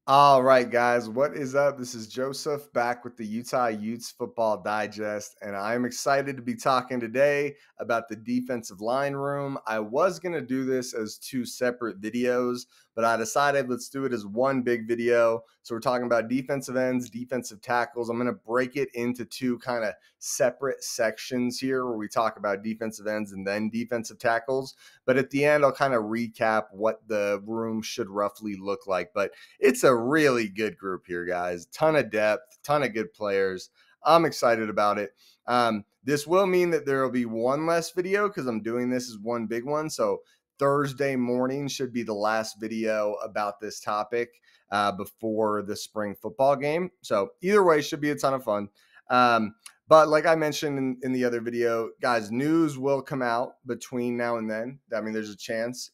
All right, guys, what is up? This is Joseph back with the Utah Utes Football Digest, and I'm excited to be talking today about the defensive line room. I was going to do this as two separate videos, but I decided let's do it as one big video. So we're talking about defensive ends, defensive tackles. I'm going to break it into two kind of separate sections here where we talk about defensive ends and then defensive tackles. But at the end, I'll kind of recap what the room should roughly look like. But it's a really good group here, guys. Ton of depth, ton of good players. I'm excited about it. This will mean that there will be one less video because I'm doing this as one big one. So Thursday morning should be the last video about this topic before the spring football game. So either way, should be a ton of fun. But like I mentioned in the other video, guys, news will come out between now and then. I mean, there's a chance.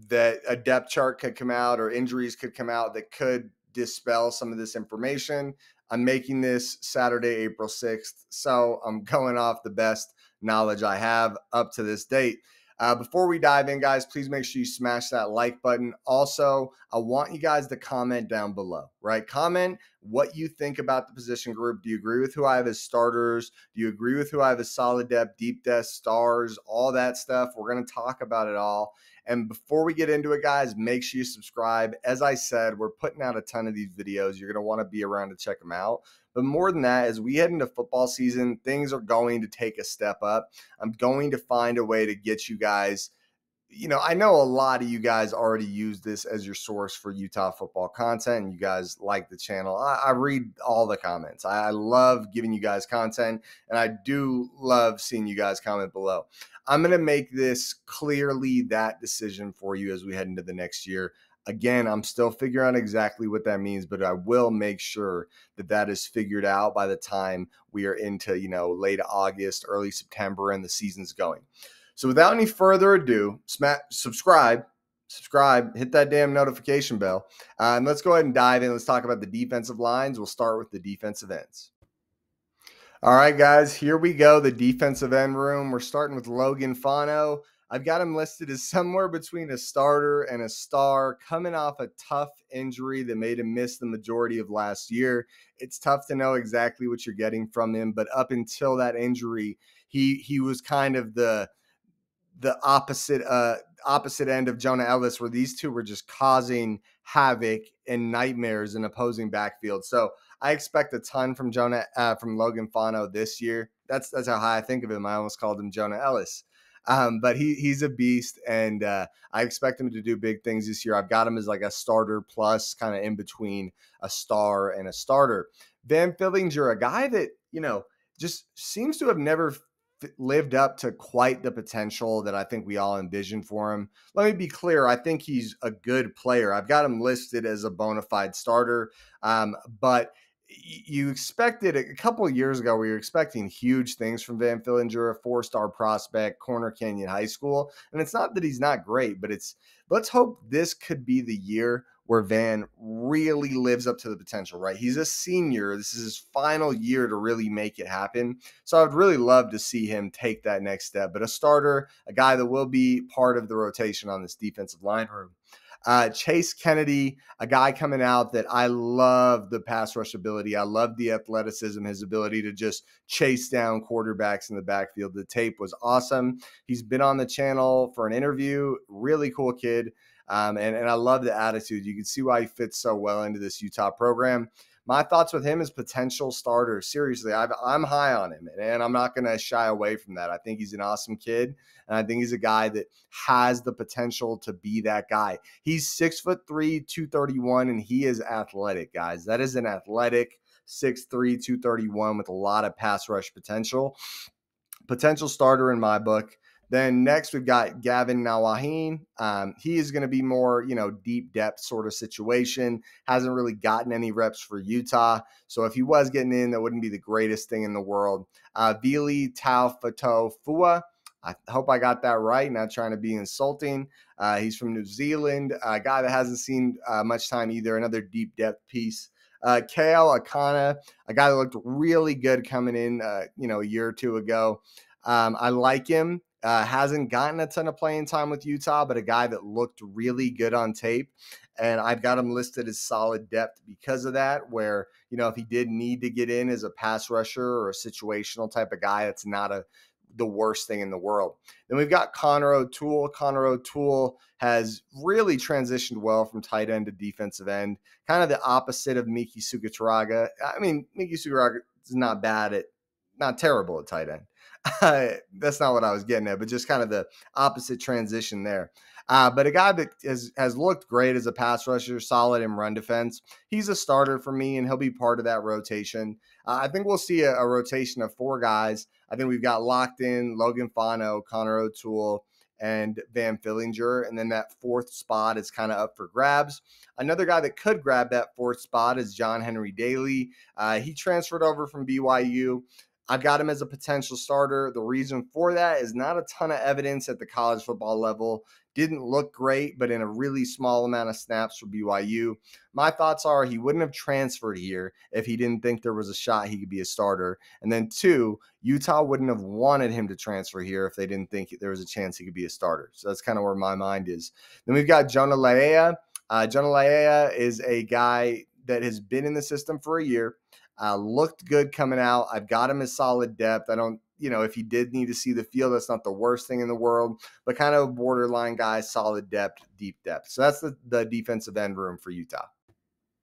That a depth chart could come out or injuries could come out that could dispel some of this information. I'm making this Saturday, April 6th. So I'm going off the best knowledge I have up to this date. Before we dive in, guys, please make sure you smash that like button. Also, I want you guys to comment down below, right? Comment what you think about the position group. Do you agree with who I have as starters? Do you agree with who I have as solid depth, deep depth, stars, all that stuff? We're going to talk about it all. And before we get into it, guys, make sure you subscribe. As I said, we're putting out a ton of these videos. You're going to want to be around to check them out. But more than that, as we head into football season, things are going to take a step up. I'm going to find a way to get you guys. I know a lot of you guys already use this as your source for Utah football content, and you guys like the channel. I read all the comments. I love giving you guys content, and I do love seeing you guys comment below. I'm going to make this clearly that decision for you as we head into the next year. Again, I'm still figuring out exactly what that means, but I will make sure that that is figured out by the time we are into, late August, early September, and the season's going. So without any further ado, subscribe, hit that damn notification bell. And let's go ahead and dive in. Let's talk about the defensive lines. We'll start with the defensive ends. All right, guys, here we go. The defensive end room. We're starting with Logan Fano. I've got him listed as somewhere between a starter and a star, coming off a tough injury that made him miss the majority of last year. It's tough to know exactly what you're getting from him, but up until that injury, he was kind of the opposite end of Jonah Elliss, where these two were just causing havoc and nightmares in opposing backfield. So I expect a ton from from Logan Fano this year. That's how high I think of him. I almost called him Jonah Elliss. But he's a beast, and I expect him to do big things this year. I've got him as like a starter plus, kind of in between a star and a starter. Van Fillinger, a guy that, just seems to have never lived up to quite the potential that I think we all envisioned for him. Let me be clear. I think he's a good player. I've got him listed as a bona fide starter, but you expected a couple of years ago, we were expecting huge things from Van Fillinger, a 4-star prospect, Corner Canyon High School. And it's not that he's not great, but let's hope this could be the year where Van really lives up to the potential, right? He's a senior. This is his final year to really make it happen. So I would really love to see him take that next step. But a starter, a guy that will be part of the rotation on this defensive line room. Chase Kennedy, a guy coming out that I love the pass rush ability. I love the athleticism, his ability to just chase down quarterbacks in the backfield. The tape was awesome. He's been on the channel for an interview. Really cool kid. And I love the attitude. You can see why he fits so well into this Utah program. My thoughts with him is potential starter. Seriously, I'm high on him, and I'm not going to shy away from that. I think he's an awesome kid, and I think he's a guy that has the potential to be that guy. He's 6'3", 231, and he is athletic, guys. That is an athletic 6'3", 231 with a lot of pass rush potential. Potential starter in my book. Then next we've got Gavin Nawaheen. He is going to be more, deep depth sort of situation. Hasn't really gotten any reps for Utah. So if he was getting in, that wouldn't be the greatest thing in the world. Vili Taufato Fua. I hope I got that right. Not trying to be insulting. He's from New Zealand. A guy that hasn't seen much time either. Another deep depth piece. Kale Akana, a guy that looked really good coming in, a year or two ago. I like him. Hasn't gotten a ton of playing time with Utah, but a guy that looked really good on tape. And I've got him listed as solid depth because of that, where, if he did need to get in as a pass rusher or a situational type of guy, that's not the worst thing in the world. Then we've got Connor O'Toole. Connor O'Toole has really transitioned well from tight end to defensive end, kind of the opposite of Miki Suguturaga. I mean, Miki Suguturaga is not terrible at tight end. That's not what I was getting at, but just kind of the opposite transition there. But a guy that has looked great as a pass rusher, solid in run defense. He's a starter for me, and he'll be part of that rotation. I think we'll see a rotation of 4 guys. I think we've got locked in Logan Fano, Connor O'Toole, and Van Fillinger. And then that 4th spot is kind of up for grabs. Another guy that could grab that 4th spot is John Henry Daly. He transferred over from BYU. I've got him as a potential starter. The reason for that is not a ton of evidence at the college football level. Didn't look great, but in a really small amount of snaps for BYU. My thoughts are he wouldn't have transferred here if he didn't think there was a shot he could be a starter. And then 2, Utah wouldn't have wanted him to transfer here if they didn't think there was a chance he could be a starter. So that's kind of where my mind is. Then we've got Jonah Laia. Jonah Laia is a guy that has been in the system for a year. Looked good coming out. I've got him as solid depth. I don't, if he did need to see the field, that's not the worst thing in the world, but kind of a borderline guy, solid depth, deep depth. So that's the defensive end room for Utah.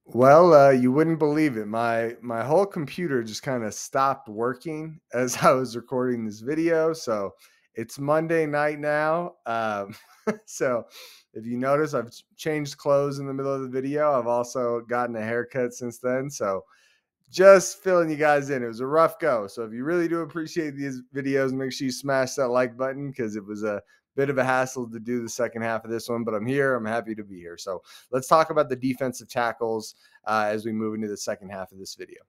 Well, you wouldn't believe it. My whole computer just kind of stopped working as I was recording this video. So it's Monday night now. So if you notice, I've changed clothes in the middle of the video. I've also gotten a haircut since then. So just filling you guys in. It was a rough go. So if you really do appreciate these videos, make sure you smash that like button, because it was a bit of a hassle to do the second half of this one, but I'm here. I'm happy to be here. So let's talk about the defensive tackles as we move into the second half of this video.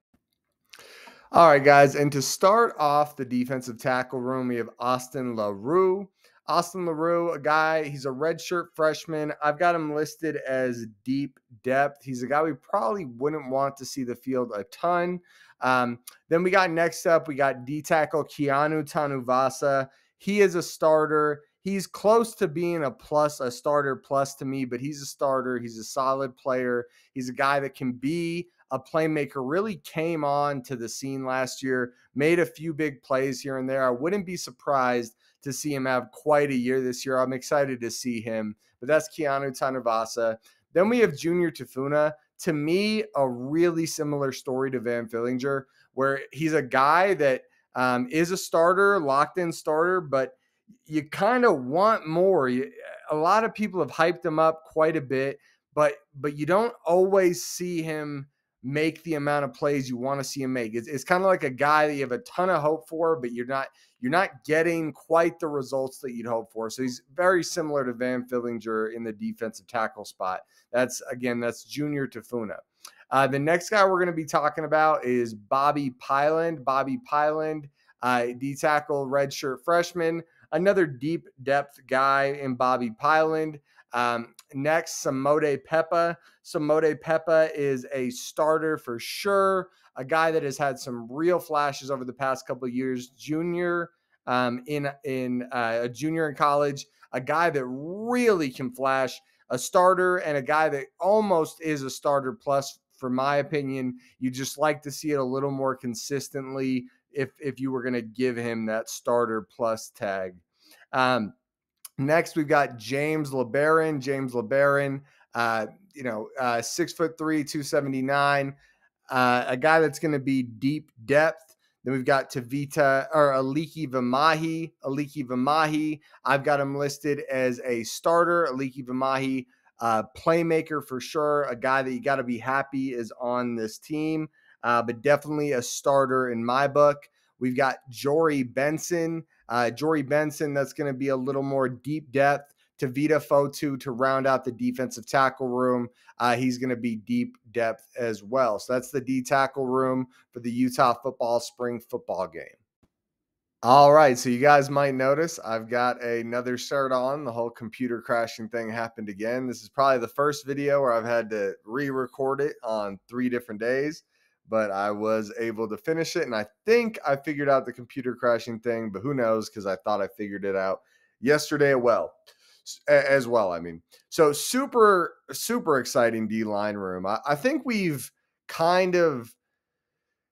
All right, guys. And to start off the defensive tackle room, we have Austin LaRue. Austin LaRue, a guy, he's a redshirt freshman. I've got him listed as deep depth. He's a guy we probably wouldn't want to see the field a ton. Then we got next up, we got D tackle Keanu Tanuvasa. He is a starter. He's close to being a starter plus to me, but he's a starter. He's a solid player. He's a guy that can be a playmaker, really came on to the scene last year, made a few big plays here and there. I wouldn't be surprised to see him have quite a year this year. I'm excited to see him, but that's Keanu Tanuvasa. Then we have Junior Tafuna. To me, a really similar story to Van Fillinger, where he's a guy that is a starter, locked in starter, but you kind of want more. A lot of people have hyped him up quite a bit, but you don't always see him make the amount of plays you want to see him make. It's kind of like a guy that you have a ton of hope for, but you're not getting quite the results that you'd hope for. So he's very similar to Van Fillinger in the defensive tackle spot. That's Junior Tafuna. The next guy we're going to be talking about is Bobby Pyland. Bobby Pyland, D tackle, redshirt freshman. Another deep depth guy in Bobby Pyland. Next, Samode Pepa. Samode Pepa is a starter for sure. A guy that has had some real flashes over the past couple of years. Junior a junior in college. A guy that really can flash. A starter and a guy that almost is a starter plus, for my opinion. You just like to see it a little more consistently if you were going to give him that starter plus tag. Next, we've got James LeBaron. James LeBaron, 6'3", 279, a guy that's going to be deep depth. Then we've got Aliki Vimahi. Aliki Vimahi, I've got him listed as a starter. Aliki Vimahi, playmaker for sure, a guy that you got to be happy is on this team, but definitely a starter in my book. We've got Jory Benson. Jory Benson, that's going to be a little more deep depth. Tavita Fotu to round out the defensive tackle room. He's going to be deep depth as well. So that's the D tackle room for the Utah football spring football game. All right, so you guys might notice I've got another shirt on. The whole computer crashing thing happened again. This is probably the first video where I've had to re-record it on 3 different days. but I was able to finish it. And I think I figured out the computer crashing thing, but who knows? Because I thought I figured it out yesterday as well. I mean, so super, super exciting D line room. I think we've kind of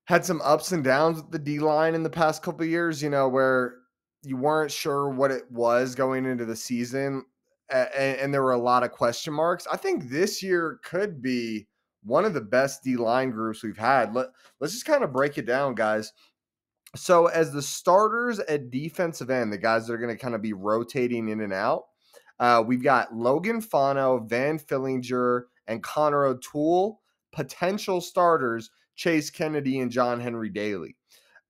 had some ups and downs with the D line in the past couple of years, where you weren't sure what it was going into the season. And there were a lot of question marks. I think this year could be one of the best D line groups we've had. Let's just kind of break it down, guys. So, as the starters at defensive end, the guys that are going to kind of be rotating in and out, we've got Logan Fano, Van Fillinger, and Connor O'Toole, potential starters, Chase Kennedy and John Henry Daly.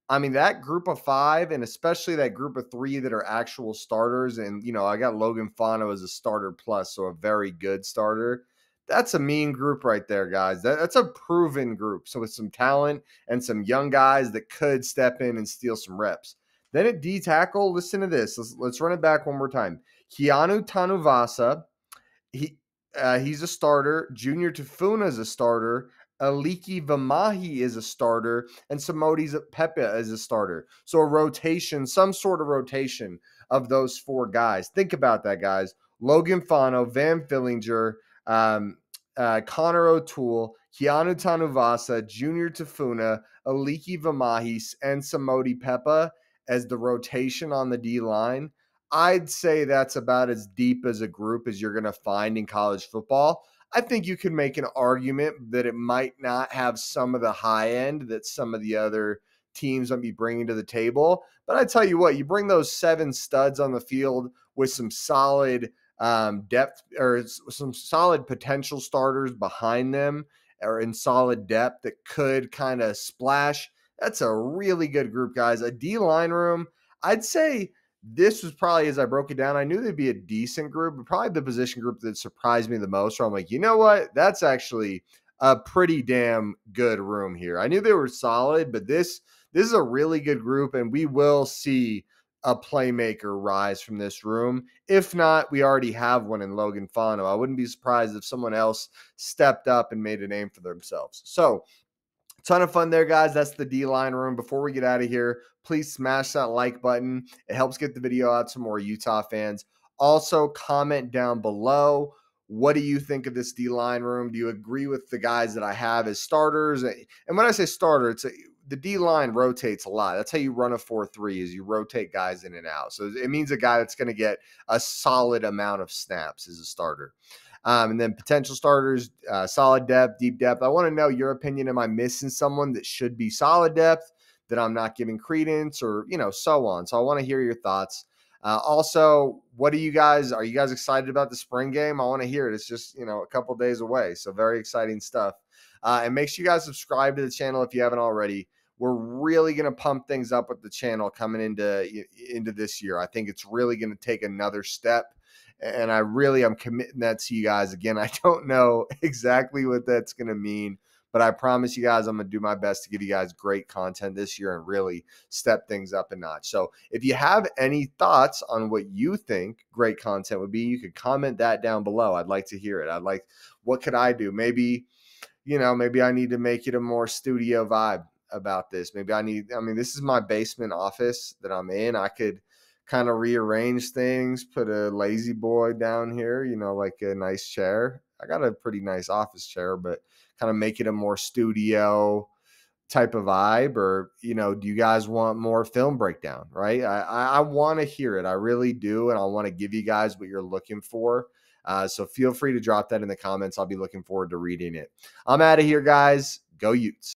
I mean, that group of five, and especially that group of three that are actual starters. And, I got Logan Fano as a starter plus, so a very good starter. That's a mean group right there, guys. That's a proven group. So with some talent and some young guys that could step in and steal some reps. Then at D tackle, listen to this. Let's run it back one more time. Keanu Tanuvasa, he's a starter. Junior Tafuna is a starter. Aliki Vamahi is a starter, and Samodi Pepe is a starter. So a rotation, some sort of rotation of those four guys. Think about that, guys. Logan Fano, Van Fillinger, Connor O'Toole, Keanu Tanuvasa, Junior Tafuna, Aliki Vamahi, and Samodi Pepe as the rotation on the D line. I'd say that's about as deep as a group as you're going to find in college football. I think you can make an argument that it might not have some of the high end that some of the other teams might be bringing to the table. But I tell you what, you bring those 7 studs on the field with some solid depth or some solid potential starters behind them or in solid depth that could kind of splash. That's a really good group, guys. A D line room, I'd say this was probably, as I broke it down, I knew there'd be a decent group, but probably the position group that surprised me the most. Where I'm like, you know what? That's actually a pretty damn good room here. I knew they were solid, but this is a really good group, and we will see a playmaker rise from this room. If not, we already have one in Logan Fano. I wouldn't be surprised if someone else stepped up and made a name for themselves. So, ton of fun there, guys. That's the D-line room. Before we get out of here, please smash that like button. It helps get the video out to more Utah fans. Also, comment down below. What do you think of this D-line room? Do you agree with the guys that I have as starters? And when I say starter, the D-line rotates a lot. That's how you run a 4-3 is you rotate guys in and out. So it means a guy that's going to get a solid amount of snaps is a starter. And then potential starters, solid depth, deep depth. I want to know your opinion. Am I missing someone that should be solid depth that I'm not giving credence or, so on. So I want to hear your thoughts. Also, are you guys excited about the spring game? I want to hear it. It's just, a couple days away. So very exciting stuff. And make sure you guys subscribe to the channel if you haven't already. We're really going to pump things up with the channel coming into this year. I think it's really going to take another step. And I'm committing that to you guys. Again, I don't know exactly what that's going to mean, but I promise you guys I'm going to do my best to give you guys great content this year and really step things up a notch. So if you have any thoughts on what you think great content would be, you could comment that down below. I'd like to hear it. What could I do? Maybe I need to make it a more studio vibe about this. This is my basement office that I'm in. I could kind of rearrange things, put a lazy boy down here, like a nice chair. I got a pretty nice office chair, but kind of make it a more studio type of vibe. Or, do you guys want more film breakdown, right? I want to hear it. I really do. And I want to give you guys what you're looking for. So feel free to drop that in the comments. I'll be looking forward to reading it. I'm out of here, guys. Go Utes.